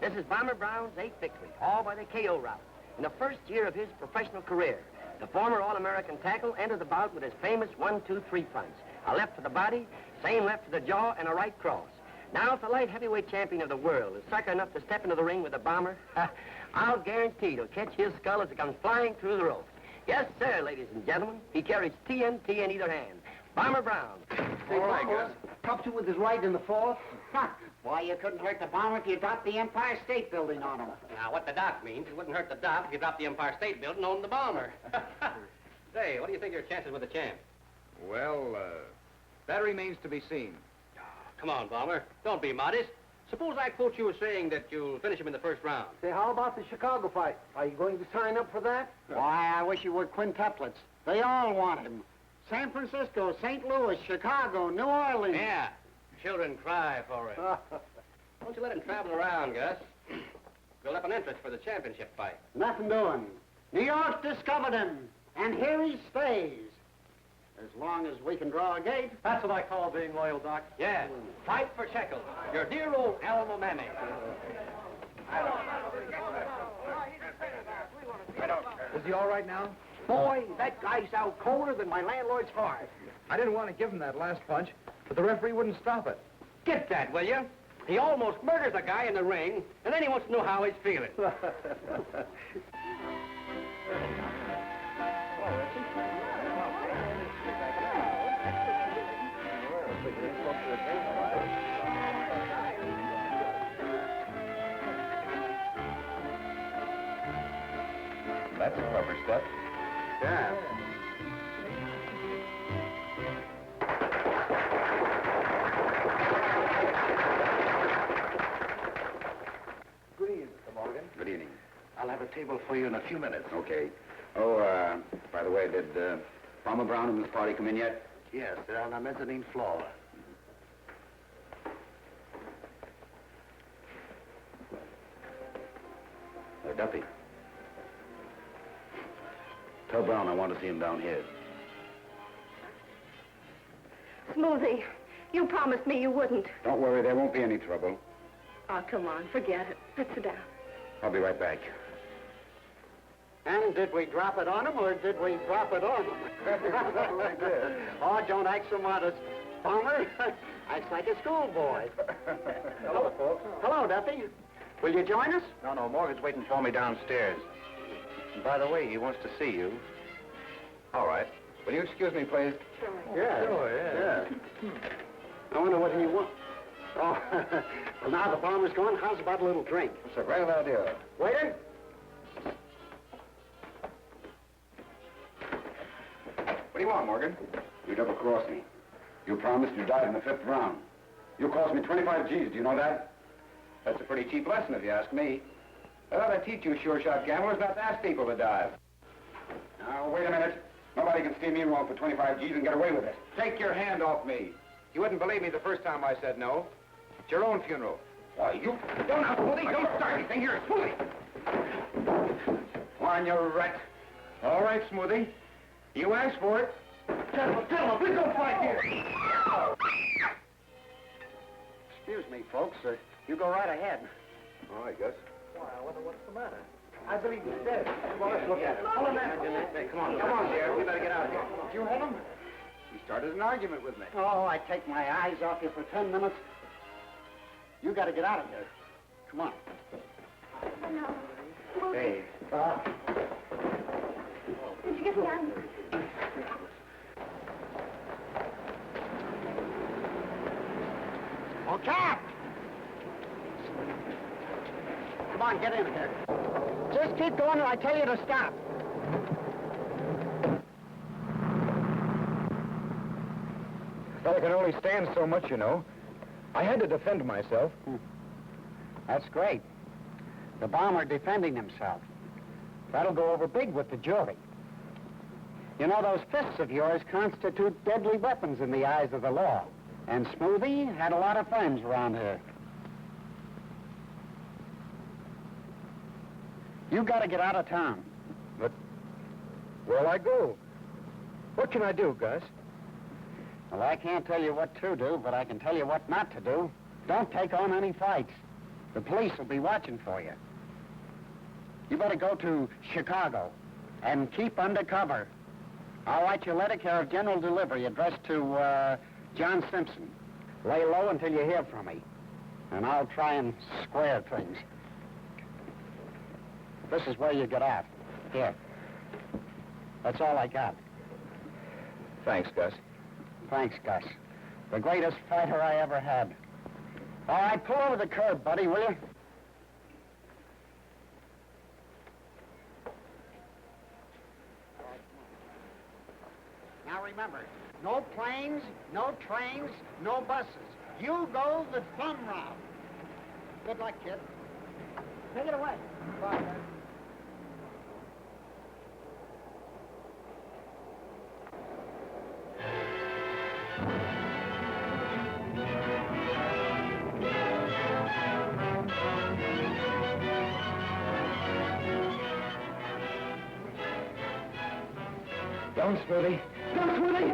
This is Bomber Brown's 8th victory, all by the KO route. In the first year of his professional career, the former All-American tackle entered the bout with his famous 1-2-3 punch. A left to the body, same left to the jaw, and a right cross. Now, if the light heavyweight champion of the world is sucker enough to step into the ring with the Bomber, I'll guarantee he'll catch his skull as it comes flying through the ropes. Yes, sir, ladies and gentlemen. He carries TNT in either hand. Bomber Brown. All right, Gus. Popped you with his right in the fourth. Why, you couldn't hurt the Bomber if you dropped the Empire State Building on him. Now, what the doc means, it wouldn't hurt the doc if you dropped the Empire State Building on the Bomber. Say, what do you think of your chances with the champ? Well, that remains to be seen. Oh, come on, Bomber. Don't be modest. Suppose I quote you as saying that you'll finish him in the first round. Say, how about the Chicago fight? Are you going to sign up for that? Why, I wish you were quintuplets. They all want him. San Francisco, St. Louis, Chicago, New Orleans. Yeah. Children cry for it. Don't you let him travel around, Gus. Build up an interest for the championship fight. Nothing doing. New York discovered him, and here he stays. As long as we can draw a gate. That's what I call being loyal, Doc. Yeah. Fight for shekels. Your dear old Alamo Mammy. Is he all right now? Boy, that guy's out colder than my landlord's heart. I didn't want to give him that last punch, but the referee wouldn't stop it. Get that, will you? He almost murders a guy in the ring, and then he wants to know how he's feeling. That's a clever step. Yeah. Good evening, Mr. Morgan. Good evening. I'll have a table for you in a few minutes. Okay. Oh, by the way, did Bomber Brown and his party come in yet? Yes, they're on the mezzanine floor. Duffy. Tell Brown I want to see him down here. Smoothie, you promised me you wouldn't. Don't worry, there won't be any trouble. Oh, come on, forget it. Let's sit down. I'll be right back. And did we drop it on him, or did we drop it on him? Oh, don't act so modest. Bomber acts like a schoolboy. Hello, folks. Hello, Duffy. Will you join us? No, Morgan's waiting for me downstairs. And by the way, he wants to see you. All right. Will you excuse me, please? Yeah. Sure, yeah. I wonder what he wants. Oh, well, now the Bomber's gone, how's about a little drink? It's a great idea. Waiter? What do you want, Morgan? You double-crossed me. You promised you died in the 5th round. You cost me 25 G's, do you know that? That's a pretty cheap lesson, if you ask me. I ought to teach you sure-shot gamblers not to ask people to dive. Now, wait a minute. Nobody can steal me wrong for 25 G's and get away with it. Take your hand off me. You wouldn't believe me the first time I said no. It's your own funeral. Why, you... Don't now, Smoothie. Don't start anything here, Smoothie. Come on, you rat. All right, Smoothie. You asked for it. Gentlemen, please don't fight here. Excuse me, folks. You go right ahead. All right, Gus. Why, I wonder what's the matter. I believe he's dead. Well, let's look at it. Follow that. Hey, come on, Sheriff. We better get out of here. Did you hit him? He started an argument with me. Oh, I take my eyes off you for 10 minutes. You got to get out of here. Come on. No. Hey. Did you get the gun? Oh, Cap! Come on, get in here. Just keep going till I tell you to stop. Fella can only stand so much, you know. I had to defend myself. That's great. The Bomber defending himself. That'll go over big with the jury. You know, those fists of yours constitute deadly weapons in the eyes of the law. And Smoothie had a lot of friends around here. You got to get out of town. But where'll I go? What can I do, Gus? Well, I can't tell you what to do, but I can tell you what not to do. Don't take on any fights. The police will be watching for you. You better go to Chicago and keep undercover. I'll write you a letter care of general delivery addressed to John Simpson. Lay low until you hear from me, and I'll try and square things. This is where you get out. Here. That's all I got. Thanks, Gus. Thanks, Gus. The greatest fighter I ever had. All right, pull over the curb, buddy, will you? Now remember, no planes, no trains, no buses. You go the thumb route. Good luck, kid. Take it away. Bye, guys. Don't, Smithy. Don't, Smithy!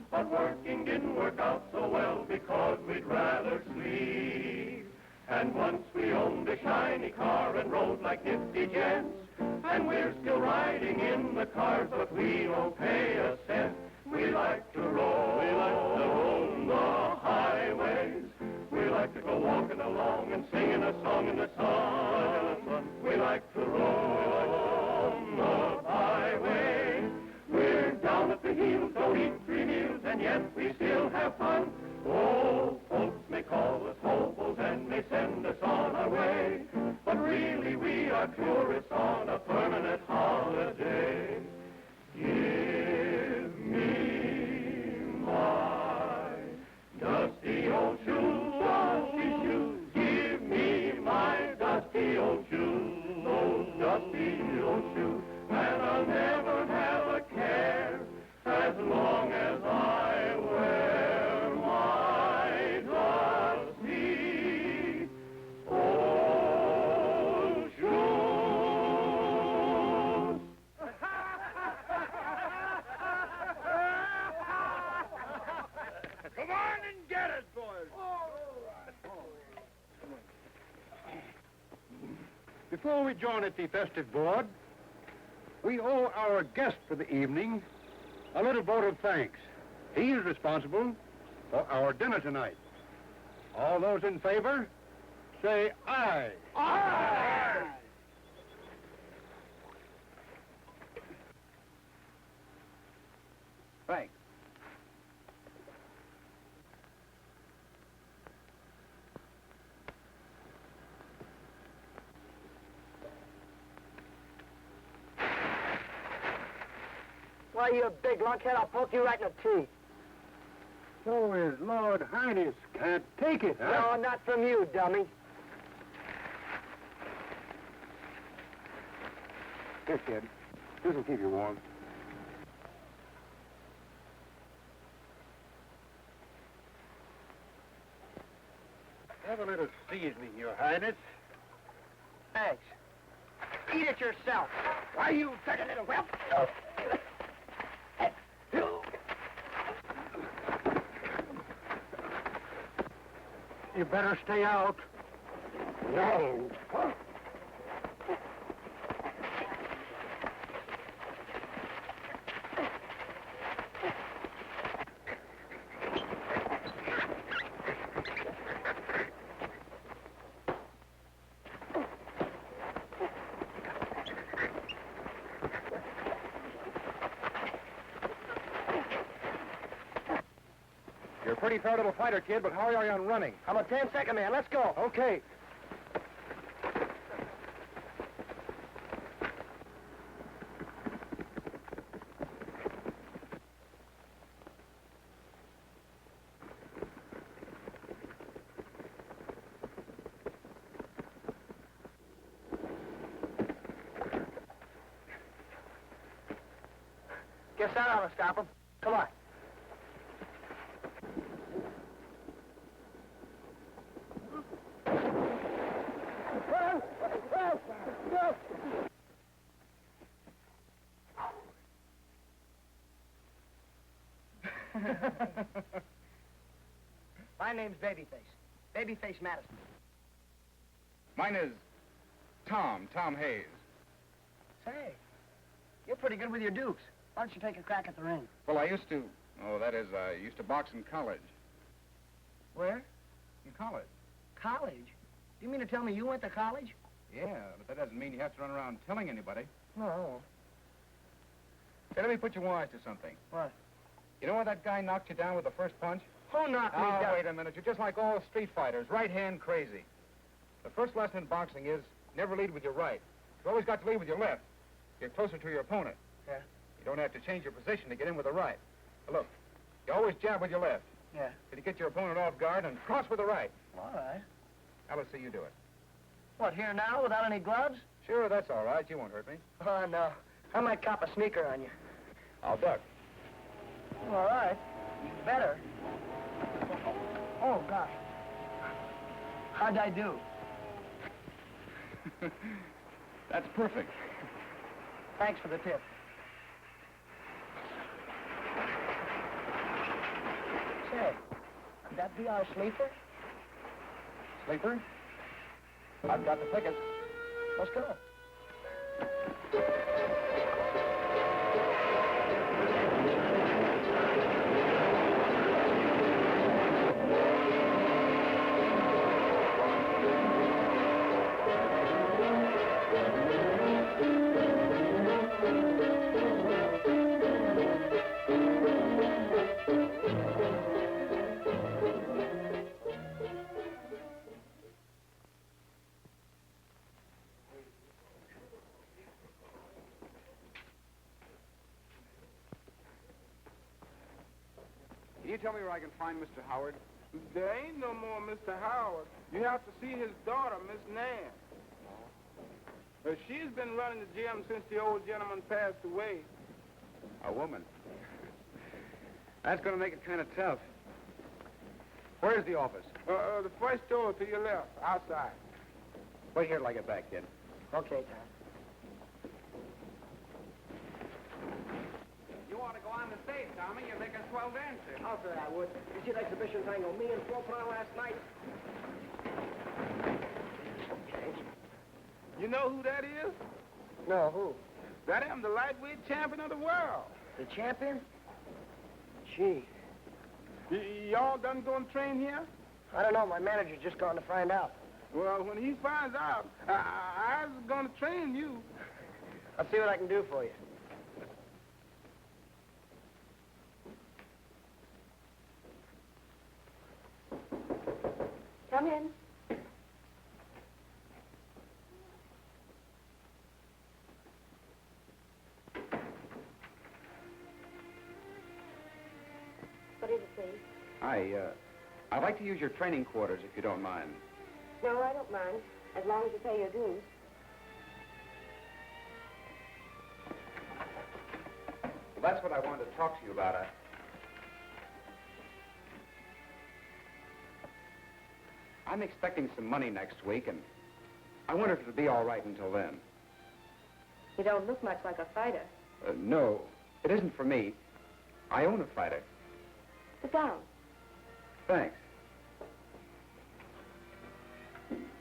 But working didn't work out so well because we'd rather sleep. And once we owned a shiny car and rode like nifty gents. And we're still riding in the cars, but we don't pay a cent. We like to roam the highways. We like to go walking along and singing a song in the sun. We like to roam the byway. We're down at the heels, don't eat 3 meals, and yet we still have fun. Oh, folks may call us hobos and may send us on our way, but really we are tourists on a permanent holiday. Give me my dusty old shoes, dusty shoes. Give me my dusty old shoes, those dusty old shoes, and I'll never have a care as long as I wear my dusty old shoes. Come on and get it, boys. Before we join at the festive board, we owe our guest for the evening a little vote of thanks. He is responsible for our dinner tonight. All those in favor, say aye. Aye! Thanks. Why, you big lunkhead, I'll poke you right in the teeth. So his Lord Highness can't take it, huh? No, not from you, dummy. Here, kid. This'll keep you warm. Have a little seasoning, Your Highness. Thanks. Eat it yourself. Why, you dirty little whelp? You better stay out. No. You're a pretty fair little fighter, kid, but how are you on running? I'm a 10-second man. Let's go. Okay. Guess that ought to stop him. Come on. My name's Babyface. Babyface Madison. Mine is Tom Hayes. Say, you're pretty good with your dukes. Why don't you take a crack at the ring? Well, I used to box in college. Where? In college? College? Do you mean to tell me you went to college? Yeah, but that doesn't mean you have to run around telling anybody. No. Say, let me put you wise to something. What? You know why that guy knocked you down with the first punch? Who knocked me down? Oh, wait a minute. You're just like all street fighters, right-hand crazy. The first lesson in boxing is never lead with your right. You always got to lead with your left. Get closer to your opponent. Yeah. You don't have to change your position to get in with the right. Now, look, you always jab with your left. Yeah. Till you get your opponent off guard and cross with the right. All right. Now, let's see you do it. What, here now, without any gloves? Sure, that's all right. You won't hurt me. Oh, no. I might cop a sneaker on you. I'll duck. All right. You better. Oh, gosh. How'd I do? That's perfect. Thanks for the tip. Say, could that be our sleeper? Sleeper? I've got the ticket. Let's go. Can you tell me where I can find Mr. Howard? There ain't no more Mr. Howard. You have to see his daughter, Miss Nan. She's been running the gym since the old gentleman passed away. A woman. That's going to make it kind of tough. Where's the office? The first door to your left, outside. Wait here till I get back, kid. Okay, Tom. You want to go on the stage, Tommy. You make a swell dancer. I'll bet I would. You see that exhibition tango me and Phil put on last night? You know who that is? No, who? That am the lightweight champion of the world. The champion? Gee. Y'all done go and train here? I don't know. My manager's just gone to find out. Well, when he finds out, I was going to train you. I'll see what I can do for you. Come in. What is it, please? I'd like to use your training quarters if you don't mind. No, I don't mind, as long as you pay your dues. Well, that's what I wanted to talk to you about. I'm expecting some money next week, and I wonder if it'll be all right until then. You don't look much like a fighter. No, it isn't for me. I own a fighter. Sit down. Thanks.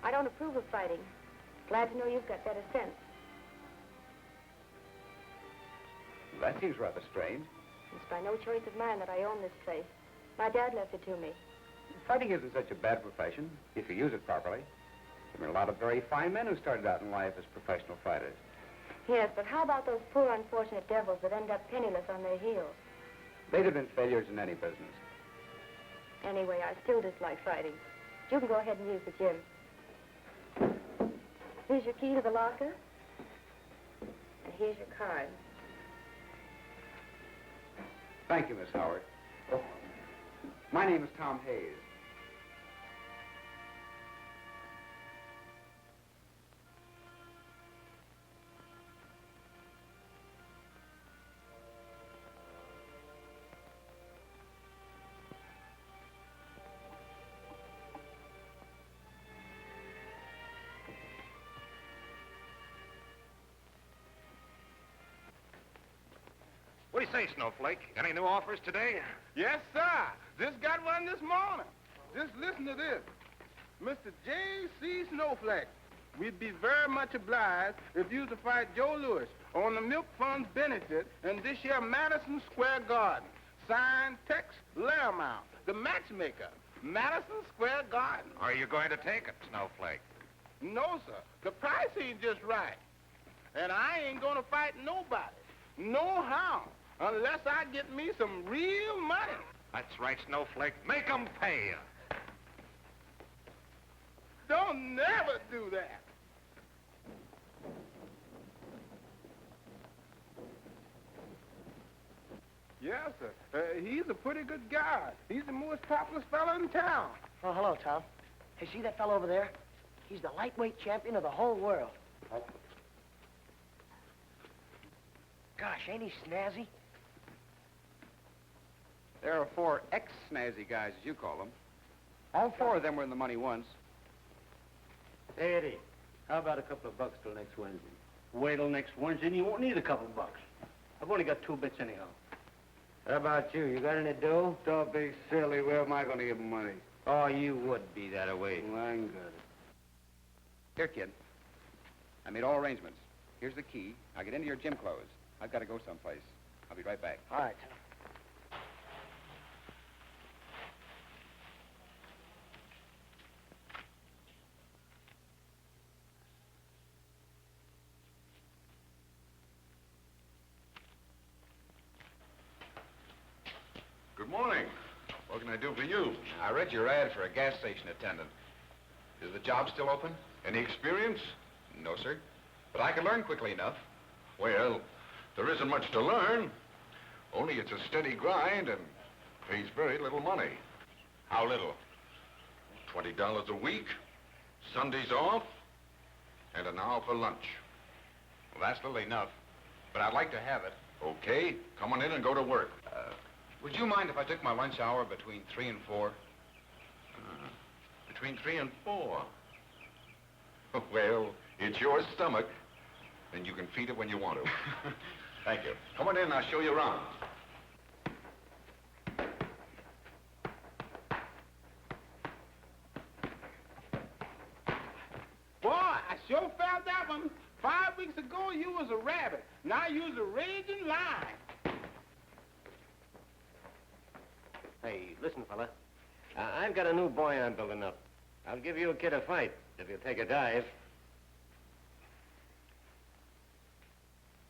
I don't approve of fighting. Glad to know you've got better sense. That seems rather strange. It's by no choice of mine that I own this place. My dad left it to me. Fighting isn't such a bad profession, if you use it properly. There are a lot of very fine men who started out in life as professional fighters. Yes, but how about those poor, unfortunate devils that end up penniless on their heels? They'd have been failures in any business. Anyway, I still dislike fighting. You can go ahead and use the gym. Here's your key to the locker. And here's your card. Thank you, Miss Howard. My name is Tom Hayes. What do you say, Snowflake? Any new offers today? Yes, sir. Just got one this morning. Just listen to this. Mr. J.C. Snowflake, we'd be very much obliged if you to fight Joe Lewis on the Milk Fund's benefit in this year Madison Square Garden. Signed, Tex Laramount, the matchmaker. Madison Square Garden. Are you going to take it, Snowflake? No, sir. The price ain't just right. And I ain't gonna fight nobody. No how. Unless I get me some real money. That's right, Snowflake. Make 'em pay you. Don't never do that. Yes, sir. He's a pretty good guy. He's the most popular fella in town. Oh, hello, Tom. Hey, see that fellow over there? He's the lightweight champion of the whole world. Gosh, ain't he snazzy? There are 4 ex-snazzy guys, as you call them. All 4 of them were in the money once. Hey, Eddie, how about a couple of bucks till next Wednesday? Wait till next Wednesday and you won't need a couple bucks. I've only got 2 bits anyhow. How about you? You got any dough? Don't be silly. Where am I going to give them money? Oh, you would be that away. Well, I'm good. Here, kid. I made all arrangements. Here's the key. I'll get into your gym clothes. I've got to go someplace. I'll be right back. All right, Tom. Good morning. What can I do for you? I read your ad for a gas station attendant. Is the job still open? Any experience? No, sir. But I can learn quickly enough. Well, there isn't much to learn. Only it's a steady grind and pays very little money. How little? $20 a week, Sundays off, and an hour for lunch. Well, that's little enough. But I'd like to have it. Okay, come on in and go to work. Would you mind if I took my lunch hour between 3 and 4? Between 3 and 4. Well, it's your stomach, and you can feed it when you want to. Thank you. Come on in, I'll show you around. Boy, I sure felt that one. 5 weeks ago, you was a rabbit. Now you's a raging lion. Hey, listen, fella. I've got a new boy I'm building up. I'll give you a kid a fight if you take a dive.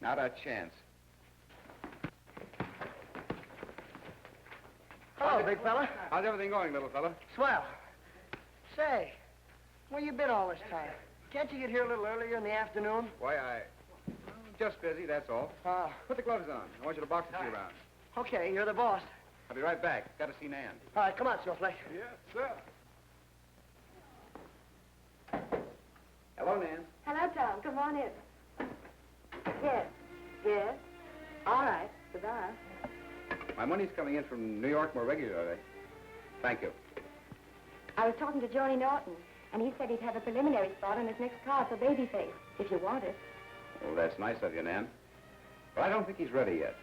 Not a chance. Hello, big fella. How's everything going, little fella? Swell. Say, where you been all this time? Can't you get here a little earlier in the afternoon? Why, just busy, that's all. Put the gloves on. I want you to box a few rounds. Okay, you're the boss. I'll be right back. Got to see Nan. All right, come on, Snowflake. Yes, sir. Hello, Nan. Hello, Tom. Come on in. Yes. Yes. All right. Goodbye. My money's coming in from New York more regularly. Thank you. I was talking to Johnny Norton, and he said he'd have a preliminary spot on his next card for Babyface, if you want it. Well, that's nice of you, Nan. But I don't think he's ready yet.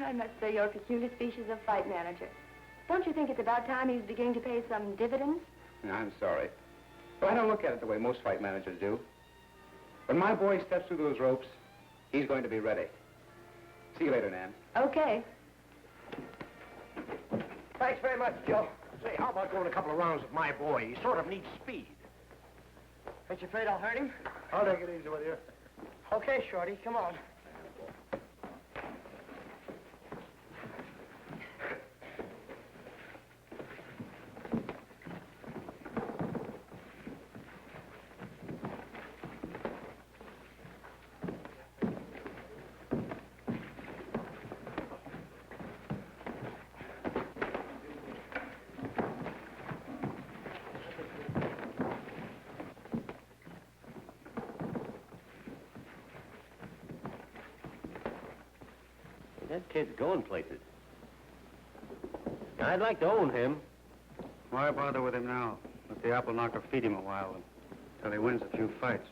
I must say you're a peculiar species of fight manager. Don't you think it's about time he was beginning to pay some dividends? I'm sorry. But I don't look at it the way most fight managers do. When my boy steps through those ropes, he's going to be ready. See you later, Nan. Okay. Thanks very much, Joe. Say, how about going a couple of rounds with my boy? He sort of needs speed. Ain't you afraid I'll hurt him? I'll take it easy with you. Okay, Shorty, come on. That kid's going places. I'd like to own him. Why bother with him now? Let the apple knocker feed him a while until he wins a few fights.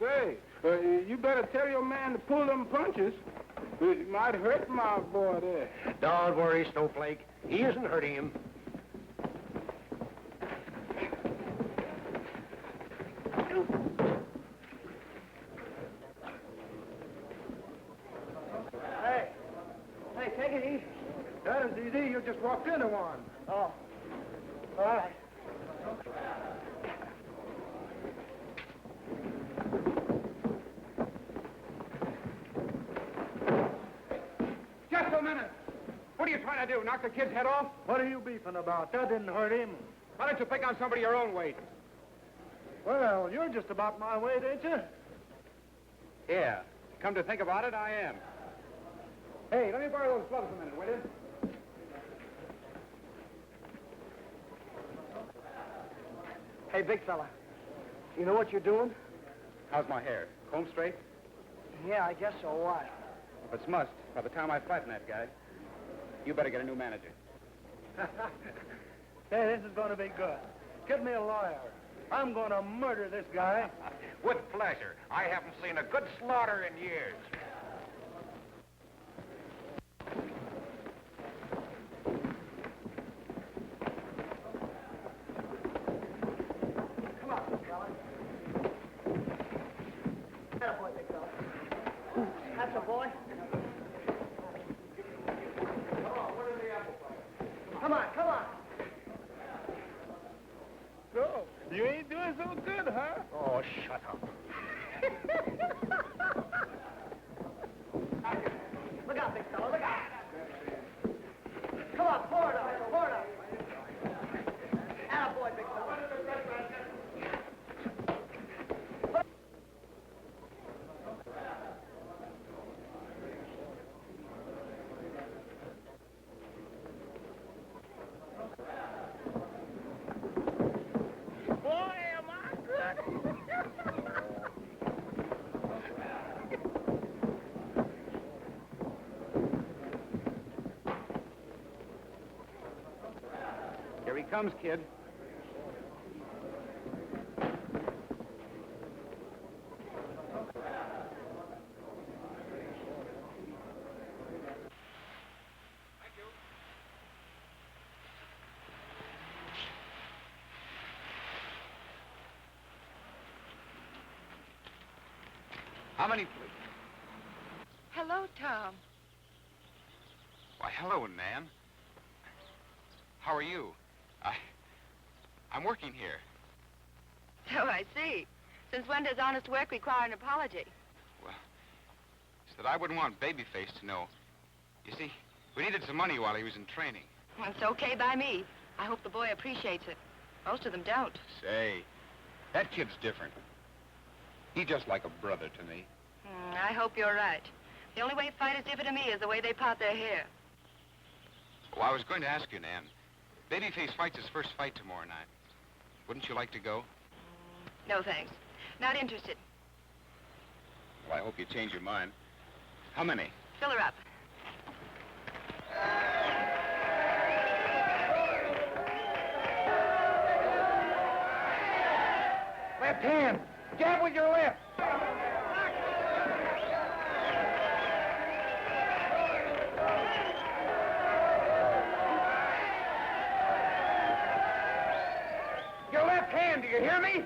Say, you better tell your man to pull them punches. It might hurt my boy there. Don't worry, Snowflake. He isn't hurting him. Hey, take it easy. That is easy. You just walked into one. Oh, all right. Just a minute. What are you trying to do, knock the kid's head off? What are you beefing about? That didn't hurt him. Why don't you pick on somebody your own weight? Well, you're just about my weight, ain't you? Yeah. Come to think about it, I am. Hey, let me borrow those gloves a minute, will you? Hey, big fella, you know what you're doing? How's my hair? Comb straight? Yeah, I guess so. Why? If it's must, by the time I flatten that guy, you better get a new manager. Hey, this is going to be good. Get me a lawyer. I'm going to murder this guy. With pleasure. I haven't seen a good slaughter in years. Come on, big fella. That a boy, big fella. That's a boy. Come on, come on. So, you ain't doing so good, huh? Oh, shut up. Look out, big fella, look out. Come on, pour it up, pour it up. Atta boy, big fella. Boy, am I good. Here he comes, kid. How many, please? Hello, Tom. Why, hello, Nan. How are you? I'm working here. So I see. Since when does honest work require an apology? Well, it's that I wouldn't want Babyface to know. You see, we needed some money while he was in training. Well, it's okay by me. I hope the boy appreciates it. Most of them don't. Say, that kid's different. He's just like a brother to me. I hope you're right. The only way fighters differ to me is the way they part their hair. Oh, I was going to ask you, Nan. Babyface fights his first fight tomorrow night. Wouldn't you like to go? No, thanks. Not interested. Well, I hope you change your mind. How many? Fill her up. Left hand. Jab with your left. Your left hand, do you hear me?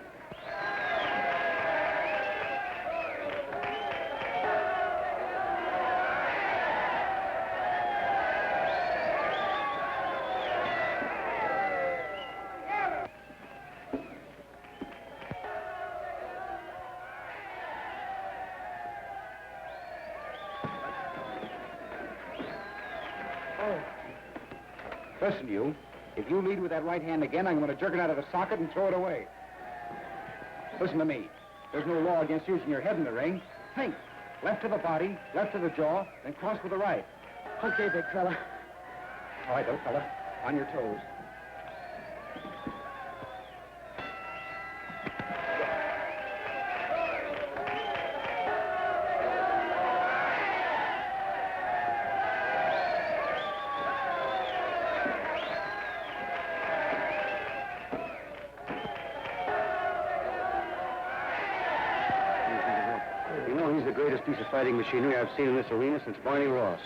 Listen, you. If you lead with that right hand again, I'm going to jerk it out of the socket and throw it away. Listen to me. There's no law against using your head in the ring. Think. Left to the body, left to the jaw, then cross with the right. Okay, big fella. All right, little fella. On your toes. greatest piece of fighting machinery I've seen in this arena since Barney Ross.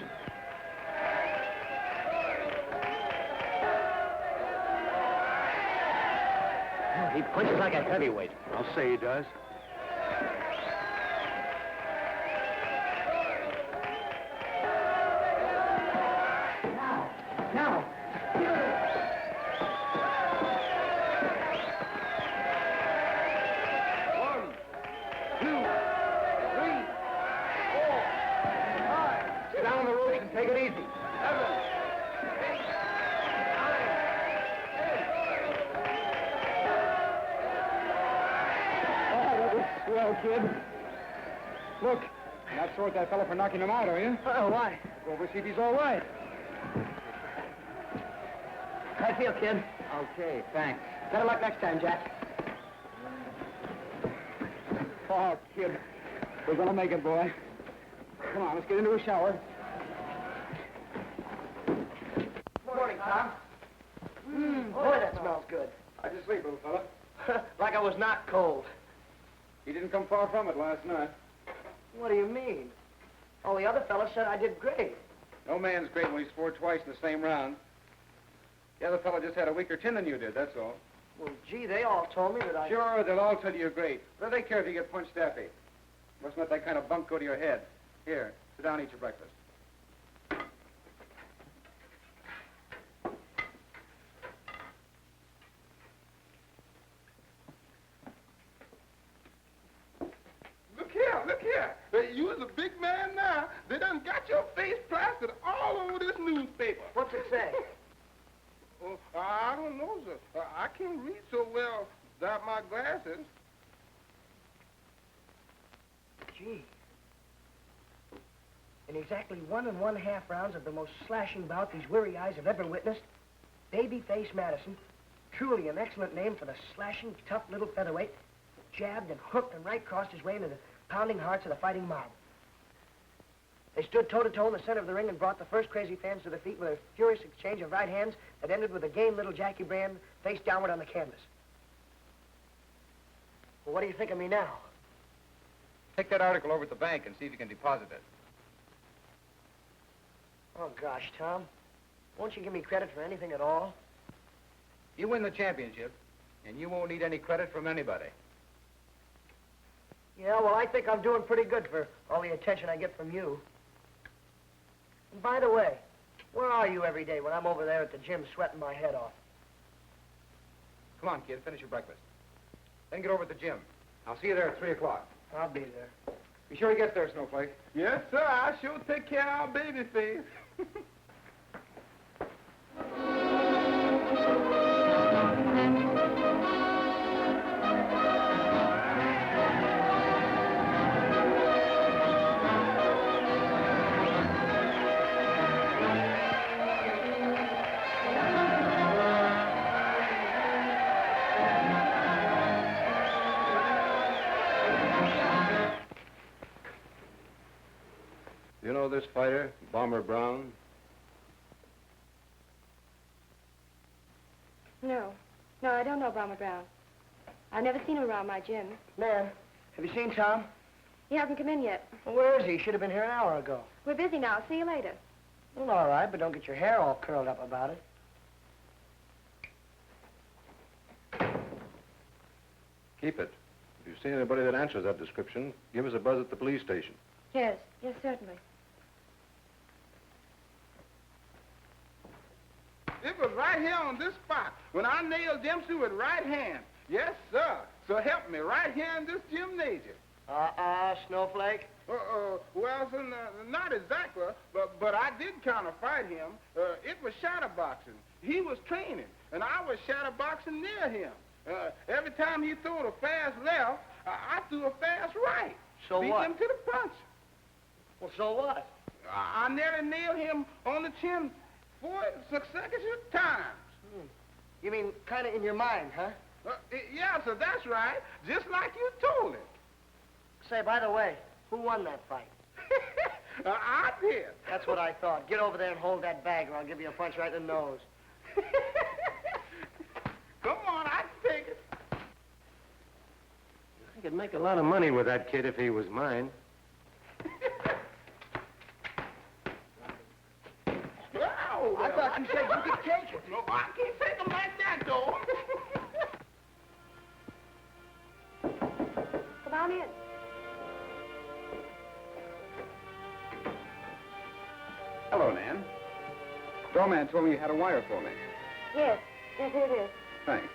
He punches like a heavyweight. I'll say he does. Now. Sit down on the ropes and take it easy. Well, kid. Look, you're not sore at that fella for knocking him out, are you? Why? Go over see if he's all right. How do you feel, kid? Okay, thanks. Better luck next time, Jack. Oh, kid. We're gonna make it, boy. Come on, let's get into a shower. Good morning, Tom. Boy, that smells good. How'd you sleep, little fella? Like I was not cold. He didn't come far from it last night. What do you mean? Oh, the other fellow said I did great. No man's great when he's scored twice in the same round. The other fella just had a weaker chin than you did, that's all. Well, gee, they all told me that I... Sure, they'll all tell you you're great. What do they care if you get punched daffy? Mustn't let that kind of bunk go to your head. Here, sit down and eat your breakfast. Look here. You is a big man now. They done got your face plastered all over this newspaper. What's it say? Oh, I don't know, sir. I can't read so well without my glasses. Gee. In exactly 1 1/2 rounds of the most slashing bout these weary eyes have ever witnessed, Babyface Madison, truly an excellent name for the slashing, tough little featherweight, jabbed and hooked and right crossed his way into the pounding hearts of the fighting mob. They stood toe-to-toe in the center of the ring and brought the first crazy fans to their feet with a furious exchange of right hands that ended with a game little Jackie Brand face downward on the canvas. Well, what do you think of me now? Take that article over at the bank and see if you can deposit it. Oh, gosh, Tom. Won't you give me credit for anything at all? You win the championship, and you won't need any credit from anybody. Yeah, well, I think I'm doing pretty good for all the attention I get from you. And by the way, where are you every day when I'm over there at the gym sweating my head off? Come on, kid, finish your breakfast. Then get over at the gym. I'll see you there at 3 o'clock. I'll be there. Be sure he gets there, Snowflake. Yes, sir. I sure take care of our baby face. You know this fighter, Bomber Brown? No. No, I don't know Bomber Brown. I've never seen him around my gym. Man, have you seen Tom? He hasn't come in yet. Well, where is he? Should have been here an hour ago. We're busy now. See you later. Well, all right, but don't get your hair all curled up about it. Keep it. If you see anybody that answers that description, give us a buzz at the police station. Yes. Yes, certainly. It was right here on this spot when I nailed Dempsey with right hand. Yes, sir. So help me, right here in this gymnasium. Snowflake. Well, sir, not exactly, but I did kind of fight him. It was shadowboxing. He was training, and I was shadowboxing near him. Every time he threw a fast left, I threw a fast right. So Beat what? him to the punch. Well, so what? I nearly nailed him on the chin 4 successive times. You mean kind of in your mind, huh? Yeah, sir, that's right. Just like you told him. Say, by the way, who won that fight? I did. That's what I thought. Get over there and hold that bag, or I'll give you a punch right in the nose. Come on, I can take it. I could make a lot of money with that kid if he was mine. Doc said you could take it. No, I can't take them like that, though. Come on in. Hello, Nan. Doorman told me you had a wire for me. Yes, here it is. Thanks.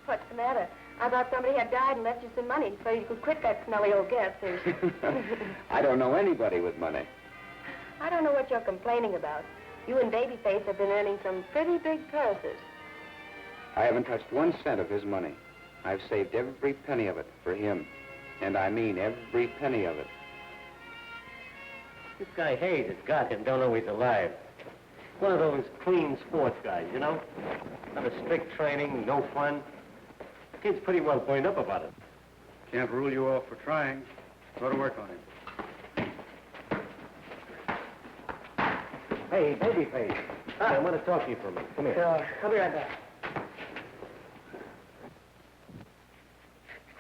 What's the matter? I thought somebody had died and left you some money so you could quit that smelly old gas station. I don't know anybody with money. I don't know what you're complaining about. You and Babyface have been earning some pretty big purses. I haven't touched 1 cent of his money. I've saved every penny of it for him. And I mean every penny of it. This guy Hayes has got him, don't know he's alive. One of those clean sports guys, you know? Not a strict training, no fun. The kid's pretty well burned up about it. Can't rule you off for trying. Go to work on him. Hey, Babyface. I want to talk to you for a minute. Come here. Sure. I'll be right back.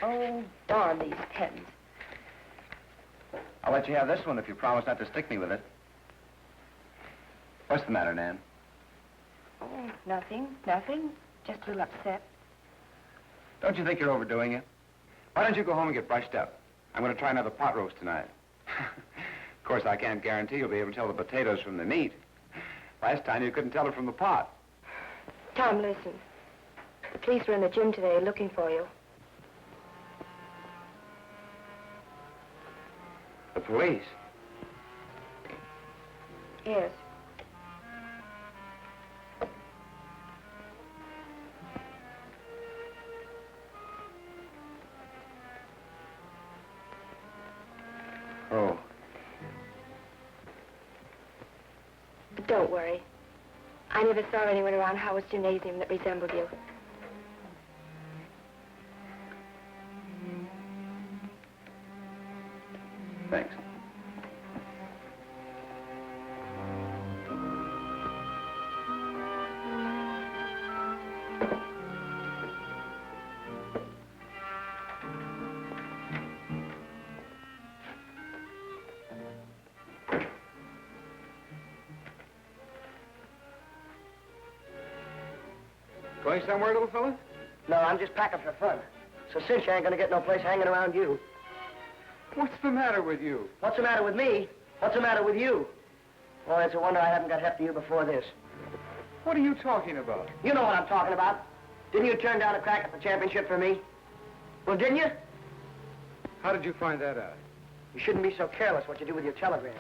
Oh, darn these pens. I'll let you have this one if you promise not to stick me with it. What's the matter, Nan? Oh, nothing. Just a little upset. Don't you think you're overdoing it? Why don't you go home and get brushed up? I'm going to try another pot roast tonight. Of course, I can't guarantee you'll be able to tell the potatoes from the meat. Last time, you couldn't tell it from the pot. Tom, listen. The police were in the gym today looking for you. The police? Yes. Oh. But don't worry. I never saw anyone around Howard's gymnasium that resembled you. Thanks. Going somewhere, little fella? No, I'm just packing for fun. So Cinch ain't gonna get no place hanging around you. What's the matter with you? What's the matter with me? What's the matter with you? Oh, it's a wonder I haven't got heft to you before this. What are you talking about? You know what I'm talking about. Didn't you turn down a crack at the championship for me? Well, didn't you? How did you find that out? You shouldn't be so careless what you do with your telegrams.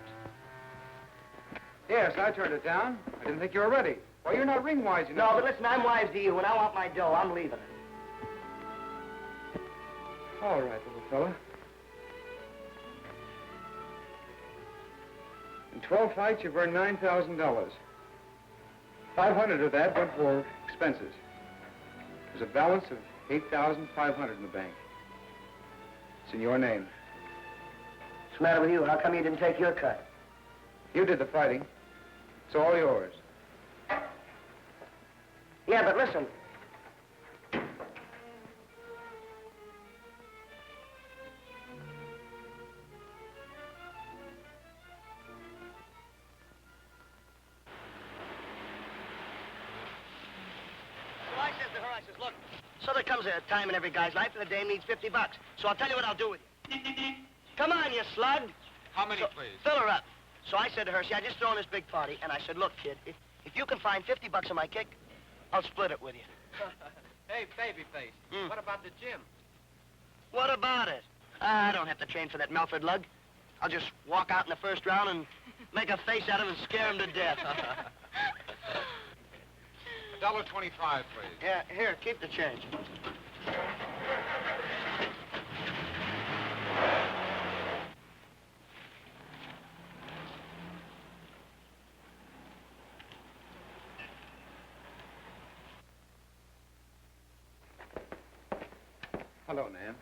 Yes, I turned it down. I didn't think you were ready. Well, you're not ring-wise enough. No, but listen, I'm wise to you. When I want my dough, I'm leaving it. All right, little fella. In 12 fights, you've earned $9,000. 500 of that went for expenses. There's a balance of $8,500 in the bank. It's in your name. What's the matter with you? How come you didn't take your cut? You did the fighting. It's all yours. Yeah, but listen. I says, look, so there comes a time in every guy's life when a dame needs $50. So I'll tell you what I'll do with you. Come on, you slug. How many, please? Fill her up. So I said to her, see, I just thrown this big party, and I said, look, kid, if you can find $50 on my kick, I'll split it with you. Hey, Babyface, what about the gym? What about it? I don't have to train for that Melford lug. I'll just walk out in the first round and make a face at him and scare him to death. $1.25, please. Yeah, here, keep the change. Hello, Nan.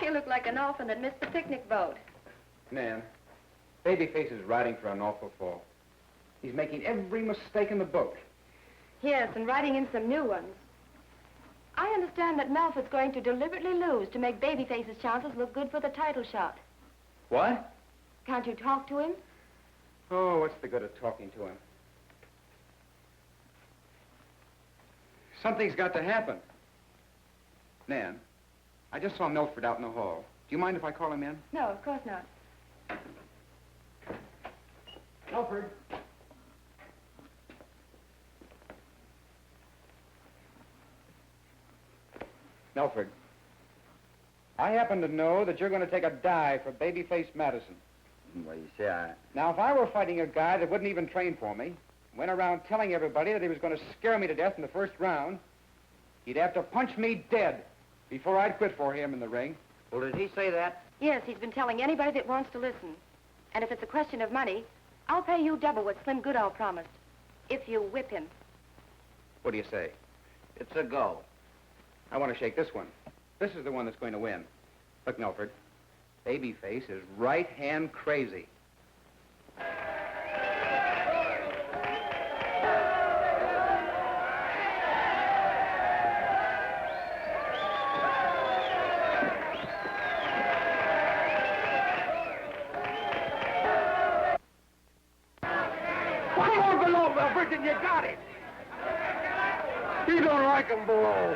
You look like an orphan that missed the picnic boat. Nan, Babyface is riding for an awful fall. He's making every mistake in the book. Yes, and writing in some new ones. I understand that Melford's going to deliberately lose to make Babyface's chances look good for the title shot. What? Can't you talk to him? Oh, what's the good of talking to him? Something's got to happen. Nan, I just saw Milford out in the hall. Do you mind if I call him in? No, of course not. Milford. Milford, I happen to know that you're going to take a dive for Babyface Madison. Well, you see, Now, if I were fighting a guy that wouldn't even train for me, went around telling everybody that he was going to scare me to death in the first round, he'd have to punch me dead before I'd quit for him in the ring. Well, did he say that? Yes, he's been telling anybody that wants to listen. And if it's a question of money, I'll pay you double what Slim Goodall promised. If you whip him. What do you say? It's a go. I want to shake this one. This is the one that's going to win. Look, Milford, Babyface is right-hand crazy. Come on below, Milford, and you got it. He don't like him below.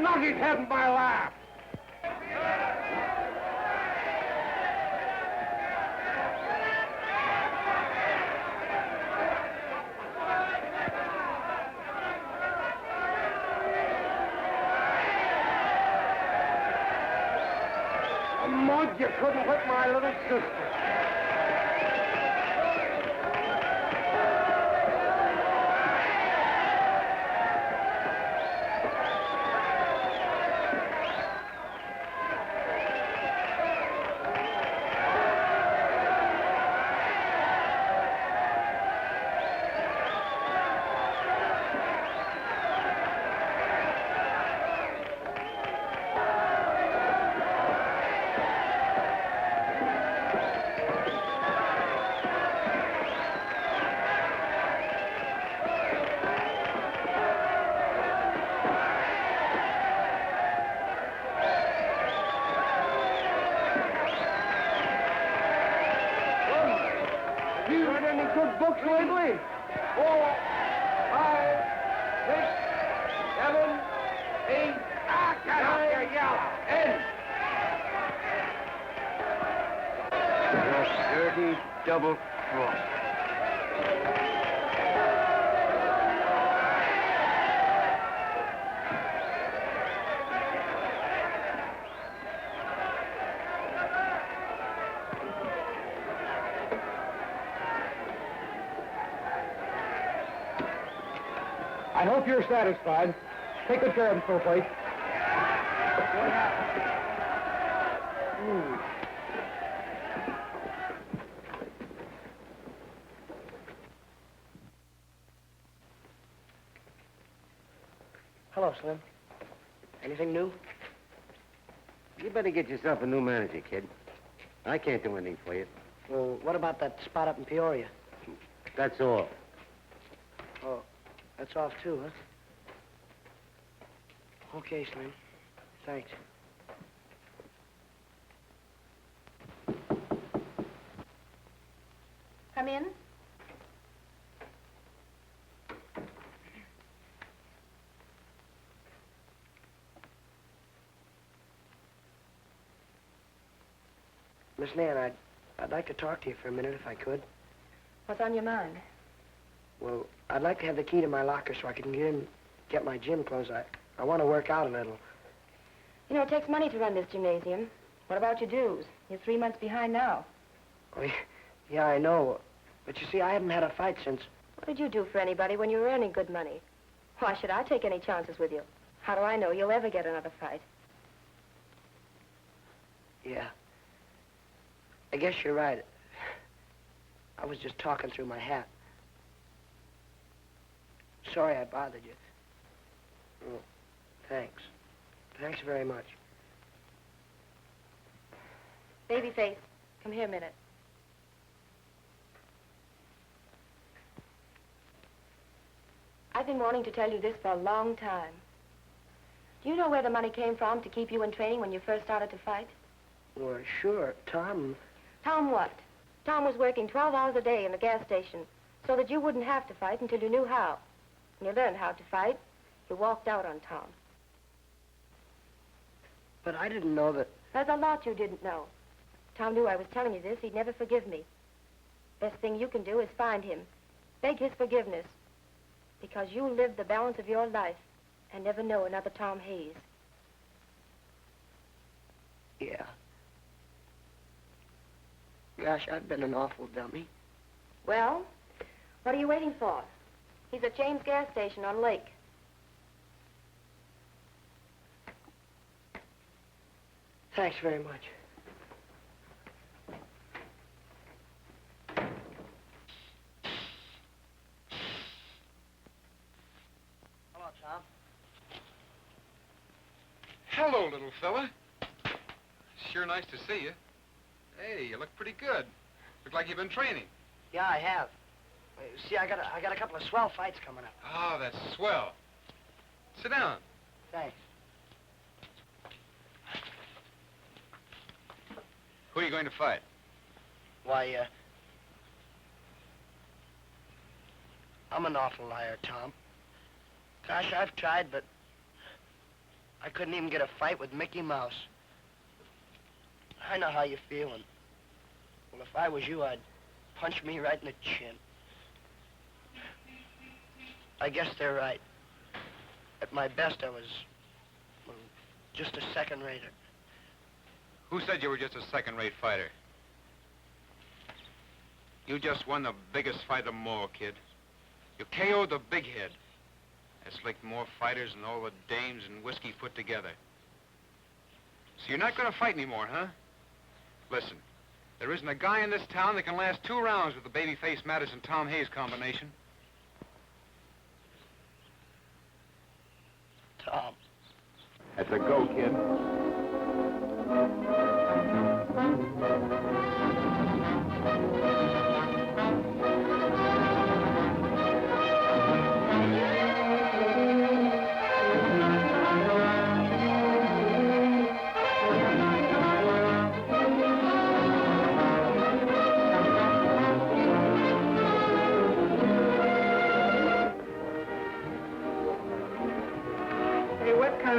Knock his head by a laugh. Mud, you couldn't whip my little sister. Books lately? 4, 5, 6, 7, 8. Ah, get off your yell! End. You dirty double cross. I hope you're satisfied. Take good care of him, Snowflake. Hello, Slim. Anything new? You better get yourself a new manager, kid. I can't do anything for you. Well, what about that spot up in Peoria? That's all. Oh, that's off too, huh? Okay, Slim. Thanks. Come in. Miss Nan, I'd like to talk to you for a minute if I could. What's on your mind? Well, I'd like to have the key to my locker so I can get my gym clothes. I want to work out a little. You know, it takes money to run this gymnasium. What about your dues? You're 3 months behind now. Oh, yeah, I know. But you see, I haven't had a fight since... What did you do for anybody when you were earning good money? Why should I take any chances with you? How do I know you'll ever get another fight? Yeah. I guess you're right. I was just talking through my hat. Sorry I bothered you. Oh, thanks. Thanks very much. Babyface, come here a minute. I've been wanting to tell you this for a long time. Do you know where the money came from to keep you in training when you first started to fight? Well, sure. Tom... Tom what? Tom was working 12 hours a day in the gas station so that you wouldn't have to fight until you knew how. When you learned how to fight, you walked out on Tom. But I didn't know that... There's a lot you didn't know. Tom knew I was telling you this. He'd never forgive me. Best thing you can do is find him. Beg his forgiveness. Because you'll live the balance of your life and never know another Tom Hayes. Yeah. Gosh, I've been an awful dummy. Well, what are you waiting for? He's at James gas station on Lake. Thanks very much. Hello, Tom. Hello, little fella. Sure nice to see you. Hey, you look pretty good. Look like you've been training. Yeah, I have. See, I got a couple of swell fights coming up. Oh, that's swell. Sit down. Thanks. Who are you going to fight? Why, I'm an awful liar, Tom. Gosh, I've tried, but I couldn't even get a fight with Mickey Mouse. I know how you're feeling. Well, if I was you, I'd punch me right in the chin. I guess they're right. At my best, I was, well, just a second-rater. Who said you were just a second-rate fighter? You just won the biggest fight of them all, kid. You KO'd the big head. That's like more fighters than all the dames and whiskey put together. So you're not going to fight anymore, huh? Listen, there isn't a guy in this town that can last 2 rounds with the babyface Madison-Tom Hayes combination. Tom. That's a go, kid.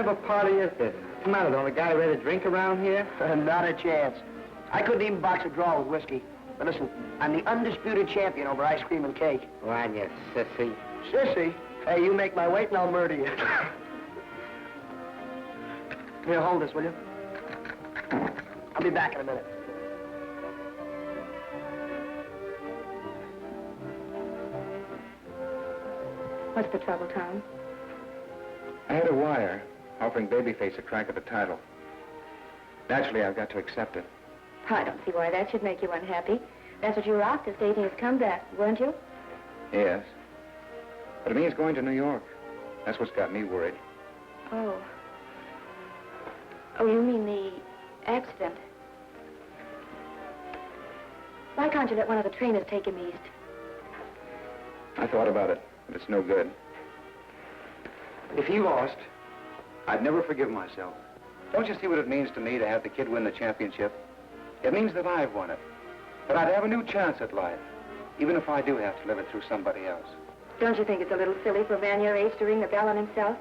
What party is this? Come on, the only guy ready to drink around here? Not a chance. I couldn't even box a draw with whiskey. But listen, I'm the undisputed champion over ice cream and cake. Why, you sissy. Sissy? Hey, you make my weight and I'll murder you. Here, hold this, will you? I'll be back in a minute. What's the trouble, Tom? I had a wire offering Babyface a crack at the title. Naturally, I've got to accept it. I don't see why that should make you unhappy. That's what you were after, stating his comeback, weren't you? Yes. But it means going to New York. That's what's got me worried. Oh. Oh, you mean the accident? Why can't you let one of the trainers take him east? I thought about it, but it's no good. If he lost, I'd never forgive myself. Don't you see what it means to me to have the kid win the championship? It means that I've won it. That I'd have a new chance at life, even if I do have to live it through somebody else. Don't you think it's a little silly for a man your age to ring the bell on himself?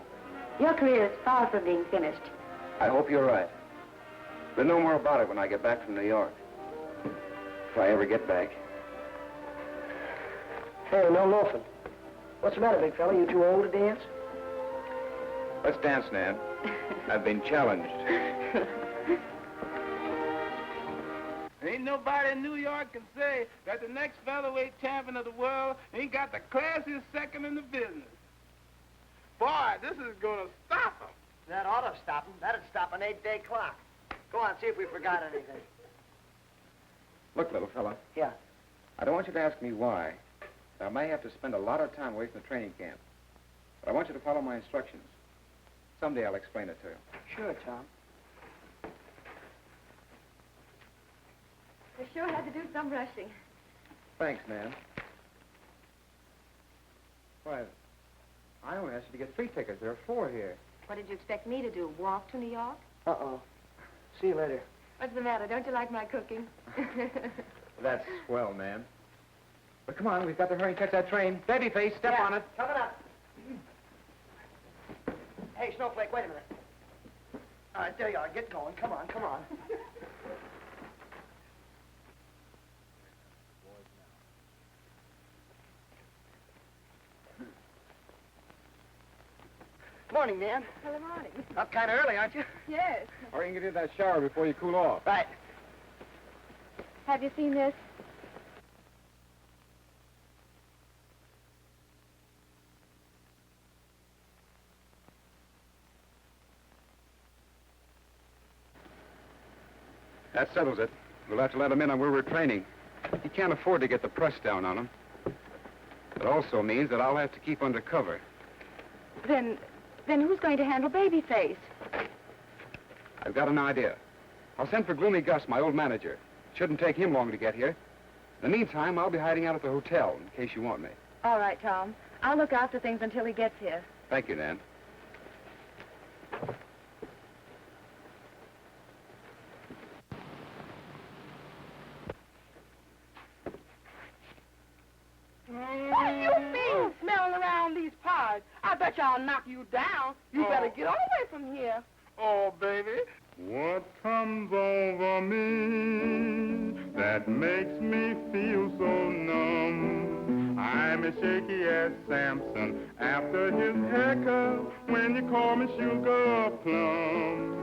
Your career is far from being finished. I hope you're right. We'll know more about it when I get back from New York. If I ever get back. Hey, no loafing. What's the matter, big fella? You too old to dance? Let's dance, Nan. I've been challenged. Ain't nobody in New York can say that the next featherweight champion of the world ain't got the classiest second in the business. Boy, this is gonna stop him. That ought to stop him. That'd stop an 8-day clock. Go on, see if we forgot anything. Look, little fella. Yeah. I don't want you to ask me why. I may have to spend a lot of time away from the training camp. But I want you to follow my instructions. Someday I'll explain it to you. Sure, Tom. I sure had to do some rushing. Thanks, Nan. Why, I only asked you to get 3 tickets. There are 4 here. What did you expect me to do, walk to New York? Uh-oh. See you later. What's the matter? Don't you like my cooking? That's swell, Nan. But come on, we've got to hurry and catch that train. Babyface, step on it. Coming up. Hey, Snowflake, wait a minute. All right, there you are. Get going. Come on, come on. Morning, Nan. Well, good morning. Up kind of early, aren't you? Yes. Or you can get in that shower before you cool off. Right. Have you seen this? That settles it. We'll have to let him in on where we're training. He can't afford to get the press down on him. It also means that I'll have to keep undercover. Then who's going to handle Babyface? I've got an idea. I'll send for Gloomy Gus, my old manager. Shouldn't take him long to get here. In the meantime, I'll be hiding out at the hotel in case you want me. All right, Tom. I'll look after things until he gets here. Thank you, Nan. What do you mean, smelling around these parts? I bet you I'll knock you down. You better get away from here. Oh, baby. What comes over me that makes me feel so numb? I'm as shaky as Samson after his haircut when you call me Sugar Plum.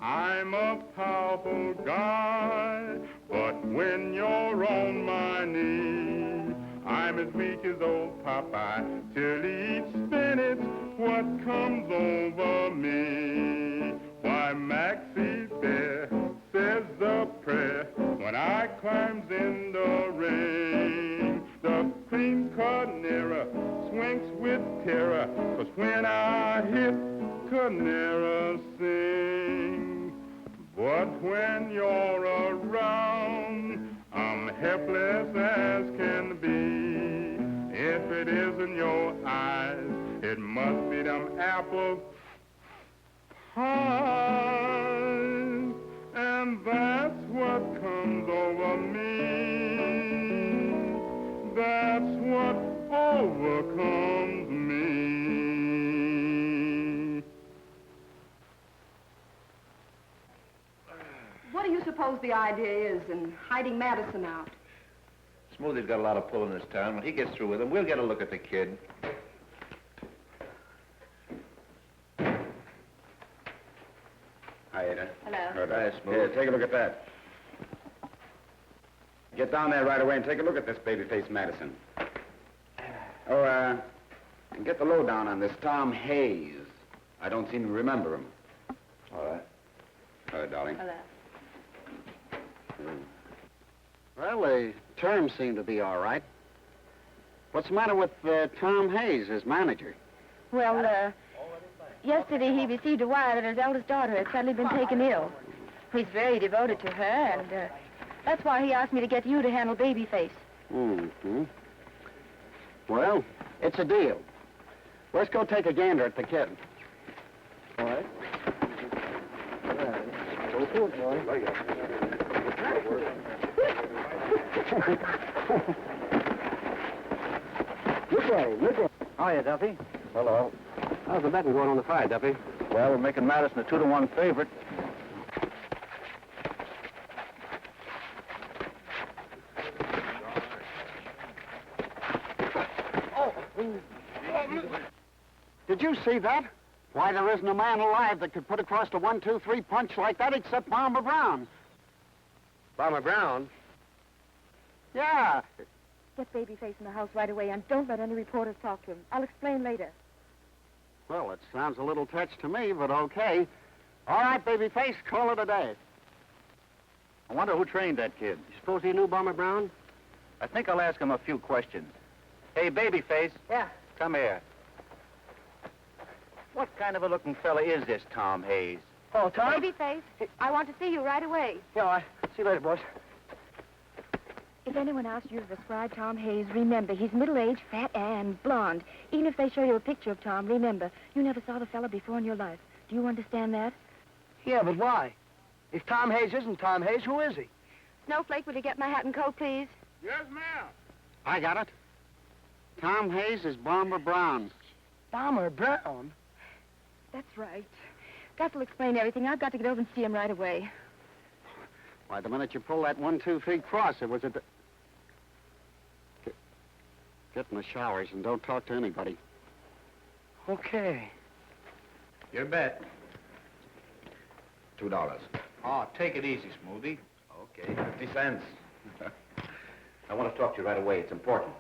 I'm a powerful guy, but when you're on my knee, I'm as weak as old Popeye till he eats spinach. What comes over me? Why, Maxie Bear says a prayer when I climbs in the rain. The cream carnera swinks with terror, 'cause when I hit, Carnera sing. But when you're around, I'm helpless as can be. If it isn't your eyes, it must be them apple pies. And that's what comes over me. That's what overcomes me. What do you suppose the idea is in hiding Madison out? Smoothie's got a lot of pull in this town. When he gets through with him, we'll get a look at the kid. Hi, Ada. Hello. Hi, Smooth. Here, take a look at that. Get down there right away and take a look at this babyface Madison. Oh, get the lowdown on this Tom Hayes. I don't seem to remember him. All right. Hello, darling. Hello. Well, the terms seem to be all right. What's the matter with Tom Hayes, his manager? Well, yesterday he received a wire that his eldest daughter had suddenly been taken ill. He's very devoted to her, and that's why he asked me to get you to handle Babyface. Mm-hmm. Well, it's a deal. Let's go take a gander at the kid. All right. Go for it, boy. Good day, good day. Hiya, Duffy. Hello. How's the betting going on the fight, Duffy? Well, we're making Madison a 2-to-1 favorite. Did you see that? Why, there isn't a man alive that could put across a 1-2-3 punch like that except Farmer Brown. Farmer Brown? Yeah. Get Babyface in the house right away, and don't let any reporters talk to him. I'll explain later. Well, it sounds a little touch to me, but okay. All right, Babyface, call it a day. I wonder who trained that kid. You suppose he knew Farmer Brown? I think I'll ask him a few questions. Hey, Babyface. Yeah. Come here. What kind of a looking fella is this Tom Hayes? Oh, Tom? Babyface, I want to see you right away. Yeah, all right. See you later, boys. If anyone asks you to describe Tom Hayes, remember, he's middle-aged, fat, and blonde. Even if they show you a picture of Tom, remember, you never saw the fella before in your life. Do you understand that? Yeah, but why? If Tom Hayes isn't Tom Hayes, who is he? Snowflake, will you get my hat and coat, please? Yes, ma'am. I got it. Tom Hayes is Bomber Brown. Bomber Brown? That's right. Gus will explain everything. I've got to get over and see him right away. Why, the minute you pull that 1-2-3 cross, it was a... Get in the showers and don't talk to anybody. Okay. Your bet. $2. Oh, take it easy, Smoothie. Okay, 50 cents. I want to talk to you right away. It's important.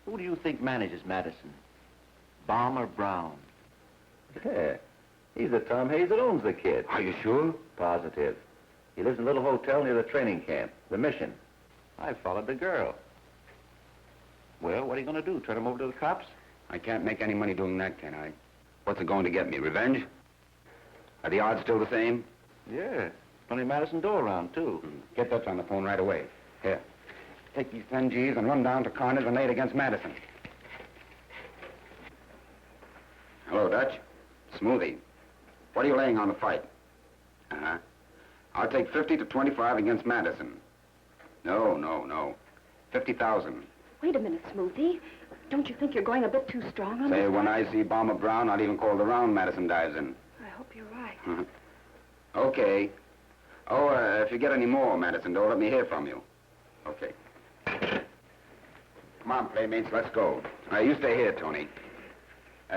Who do you think manages Madison? Bomber Brown. Yeah. He's the Tom Hayes that owns the kid. Are you sure? Positive. He lives in a little hotel near the training camp, the Mission. I followed the girl. Well, what are you going to do? Turn him over to the cops? I can't make any money doing that, can I? What's it going to get me, revenge? Are the odds still the same? Yeah. Funny Madison Doe around, too. Get Dutch on the phone right away. Here. Take these 10 G's and run down to Kyne and lay it against Madison. Hello, Dutch. Smoothie. What are you laying on the fight? Uh-huh. I'll take 50 to 25 against Madison. No. 50,000. Wait a minute, Smoothie. Don't you think you're going a bit too strong on Say, this when guy? I see Bomber Brown, I'll even call the round Madison dives in. I hope you're right. Uh-huh. Okay. Oh, if you get any more, Madison, don't let me hear from you. Okay. Come on, playmates, let's go. You stay here, Tony.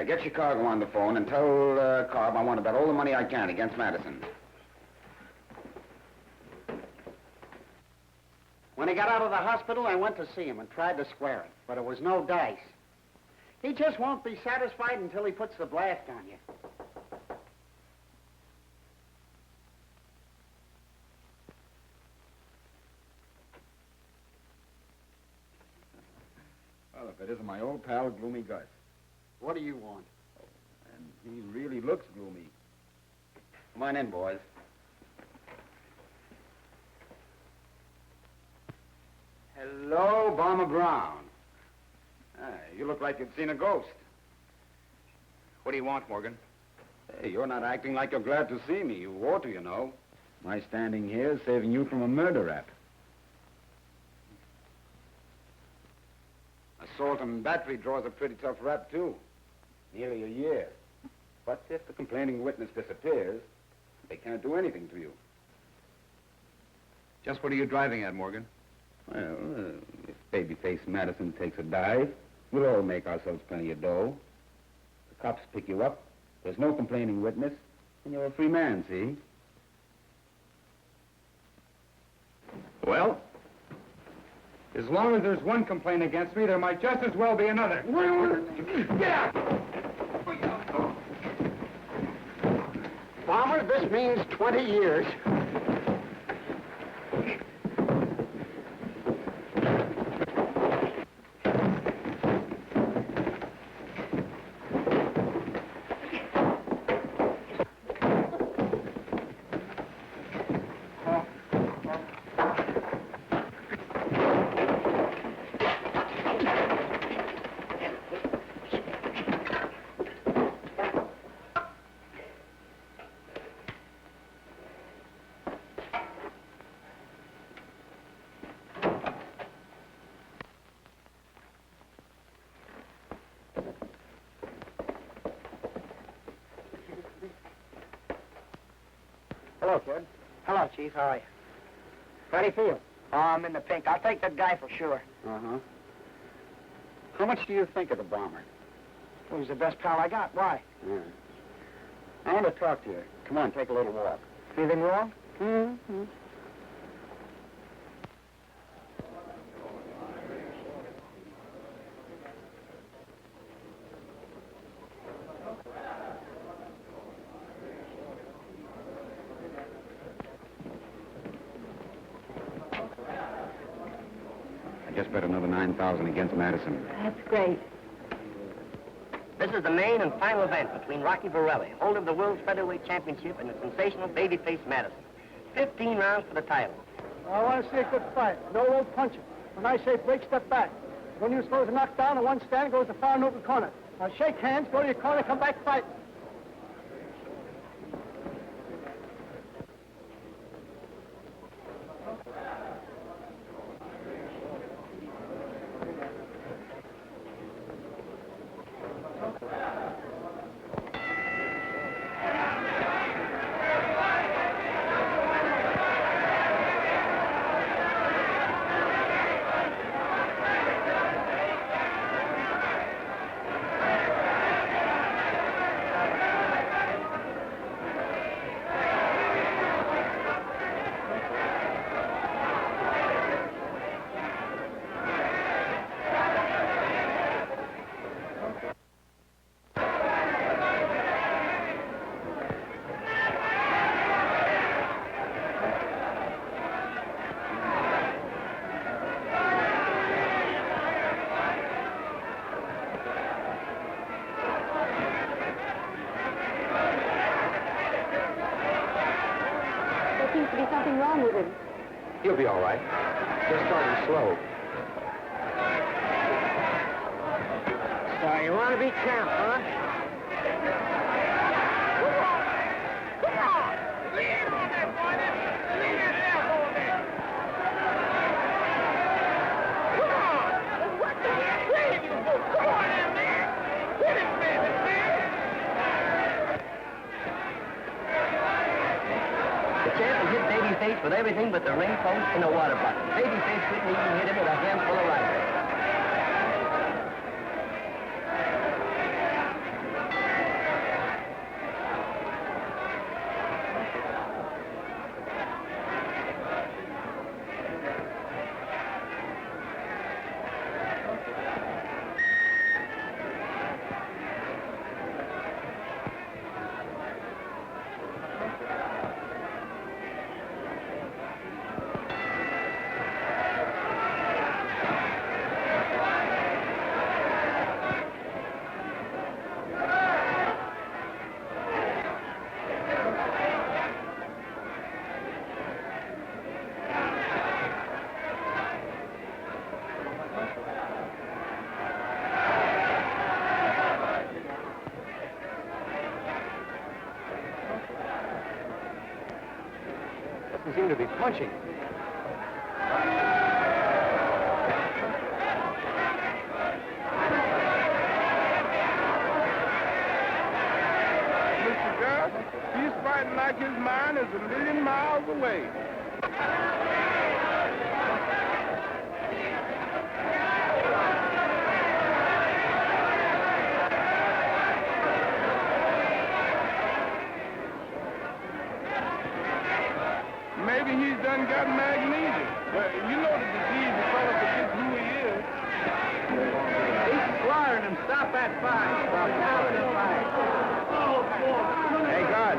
Get Chicago on the phone and tell Cobb I want to bet all the money I can against Madison. When he got out of the hospital, I went to see him and tried to square it, but it was no dice. He just won't be satisfied until he puts the blast on you. Well, if it isn't my old pal, Gloomy Gus. What do you want? And he really looks gloomy. Come on in, boys. Hello, Bomber Brown. You look like you'd seen a ghost. What do you want, Morgan? Hey, you're not acting like you're glad to see me. You ought to, you know. My standing here is saving you from a murder rap. Assault and battery draws a pretty tough rap, too. Nearly a year. But if the complaining witness disappears, they can't do anything to you. Just what are you driving at, Morgan? Well, if Babyface Madison takes a dive, we'll all make ourselves plenty of dough. The cops pick you up, there's no complaining witness, and you're a free man, see? Well, as long as there's one complaint against me, there might just as well be another. Yeah! Bomber, this means 20 years. Hello, kid. Hello, Chief. How are you? How do you feel? Oh, I'm in the pink. I'll take that guy for sure. Uh-huh. How much do you think of the bomber? Well, he's the best pal I got. Why? Yeah. I want to talk to you. Come on, take a little walk. Feeling wrong? Mm-hmm. Just bet another 9,000 against Madison. That's great. This is the main and final event between Rocky Borelli, holder of the World's Featherweight Championship, and the sensational babyface Madison. 15 rounds for the title. I want to see a good fight. No low punching. When I say break, step back. When you're supposed to knock down, and one stand goes to far and open corner. Now shake hands, go to your corner, come back, fight. He'll be all right. Just starting slow. So you want to be champ, huh? Come on! Lean on that boy. Lean that elbow there. Come on! What the hell you do? Come on there, man. Hit him, man. The champ will hit Babyface with everything but the ring post and the water bucket. Babyface couldn't even hit him with a handful of rifles. Doesn't seem to be punching. Mr. Gus, he's fighting like his mind is 1,000,000 miles away. Maybe he's done got magnesia. But you know the disease the fellow forgets who he is. He's slaughtering him. Stop that fight. Stop that fight. Hey, Gus.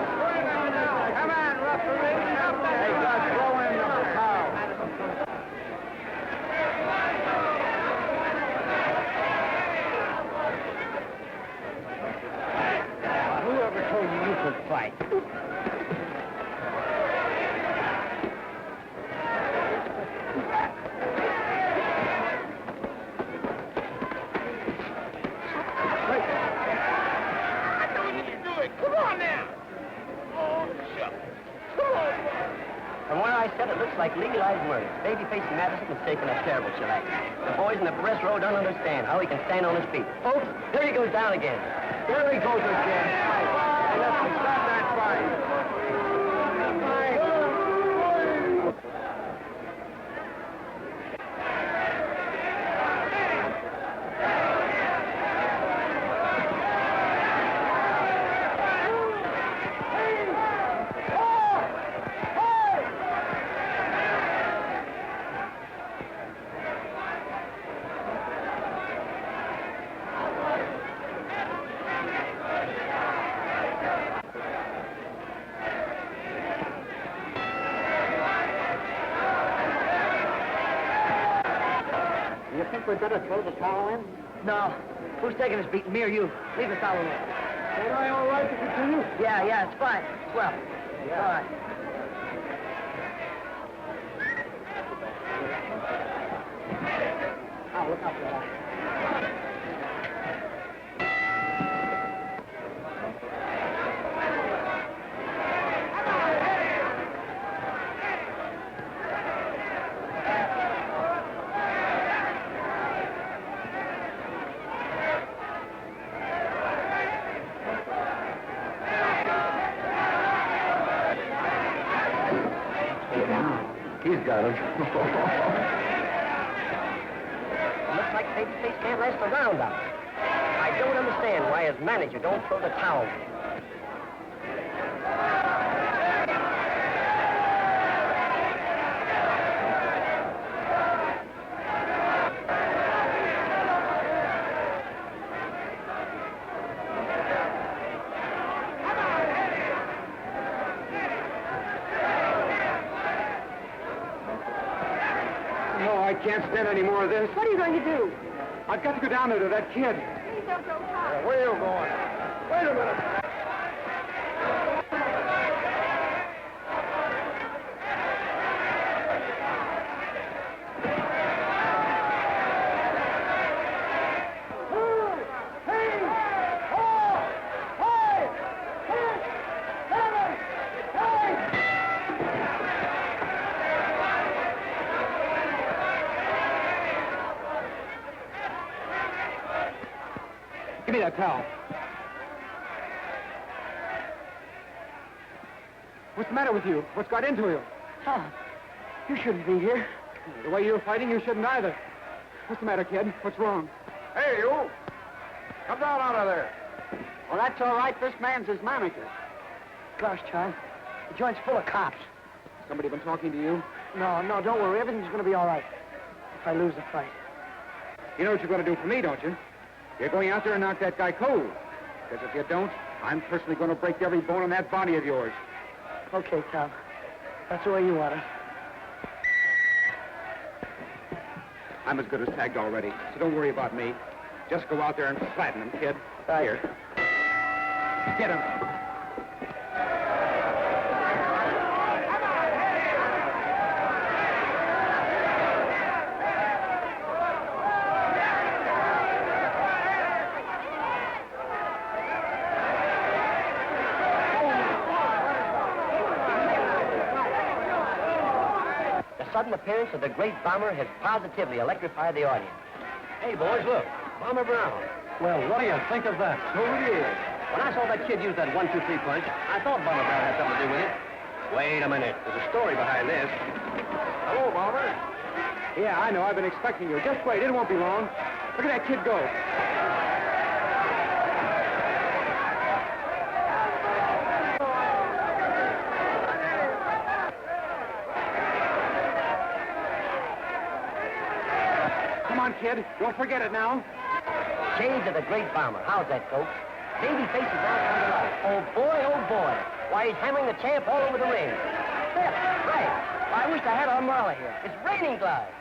Come on, referee. Hey, Gus, throw in the foul. Whoever told you you could fight? From where I sit, it looks like legalized murder. Babyface Madison has taken a terrible shellac. The boys in the press row don't understand how he can stand on his feet. Folks, there he goes down again. There he goes again. Hey, let's stop that fight. think we'd better throw the towel in? No. Who's taking this beating, me or you? Leave the towel alone. Am I all right to continue? Yeah, it's fine. Swell. Yeah. All right. Oh, look out for that. He's got him. Looks like Babyface can't last a round out. I don't understand why his manager don't throw the towel. I can't stand any more of this. What are you going to do? I've got to go down there to that kid. Please don't go, Tom. Where are you going? Wait a minute. Give me that towel. What's the matter with you? What's got into you? Oh, you shouldn't be here. The way you're fighting, you shouldn't either. What's the matter, kid? What's wrong? Hey, you! Come down out of there. Well, that's all right. This man's his manager. Gosh, John, the joint's full of cops. Somebody been talking to you? No, don't worry. Everything's going to be all right. If I lose the fight. You know what you're going to do for me, don't you? You're going out there and knock that guy cold. Because if you don't, I'm personally going to break every bone in that body of yours. Okay, Tom. That's the way you want it. I'm as good as tagged already, so don't worry about me. Just go out there and flatten him, kid. Right. Here. Get him. The sudden appearance of the great bomber has positively electrified the audience. Hey, boys, look. Bomber Brown. Well, what do you think of that? So it is. When I saw that kid use that 1-2-3 punch, I thought Bomber Brown had something to do with it. Wait a minute. There's a story behind this. Hello, Bomber. Yeah, I know. I've been expecting you. Just wait. It won't be long. Look at that kid go. Come on, kid. Don't forget it now. Shades of the great bomber. How's that, folks? Babyface is out on the light. Oh, boy. Why, he's hammering the champ all over the ring. There, right. I wish I had an umbrella here. It's raining gloves.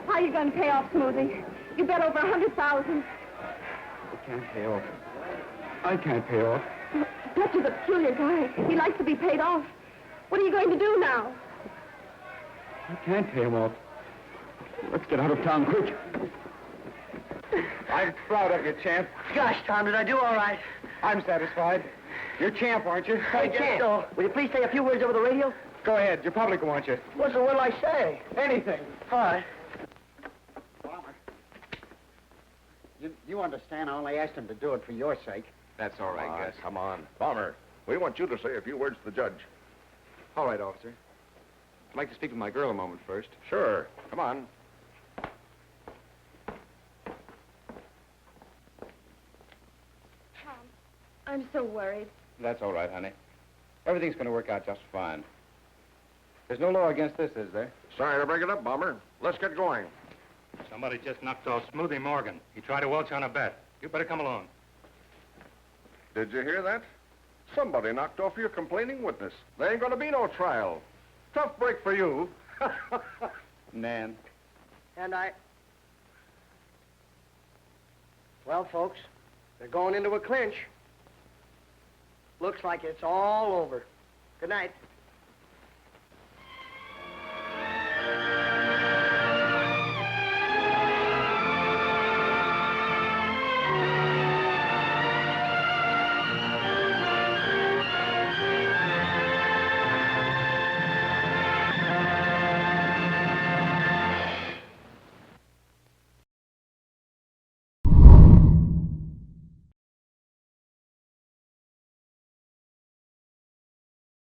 How are you going to pay off, Smoothie? You bet over 100,000. I can't pay off. I can't pay off. Dutch is a peculiar guy. He likes to be paid off. What are you going to do now? I can't pay him off. Let's get out of town quick. I'm proud of you, champ. Gosh, Tom, did I do all right? I'm satisfied. You're champ, aren't you? Hey, champ, will you please say a few words over the radio? Go ahead. You're public, won't you? What's the word I say? Anything. All right. Bomber. You understand, I only asked him to do it for your sake. That's all right, Gus. Come on. Bomber, We want you to say a few words to the judge. All right, officer. I'd like to speak with my girl a moment first. Sure. Come on. Tom, I'm so worried. That's all right, honey. Everything's going to work out just fine. There's no law against this, is there? Sorry to break it up, Bomber. Let's get going. Somebody just knocked off Smoothie Morgan. He tried to welch on a bet. You better come along. Did you hear that? Somebody knocked off your complaining witness. There ain't gonna be no trial. Tough break for you. Nan. And well, folks, they're going into a clinch. Looks like it's all over. Good night.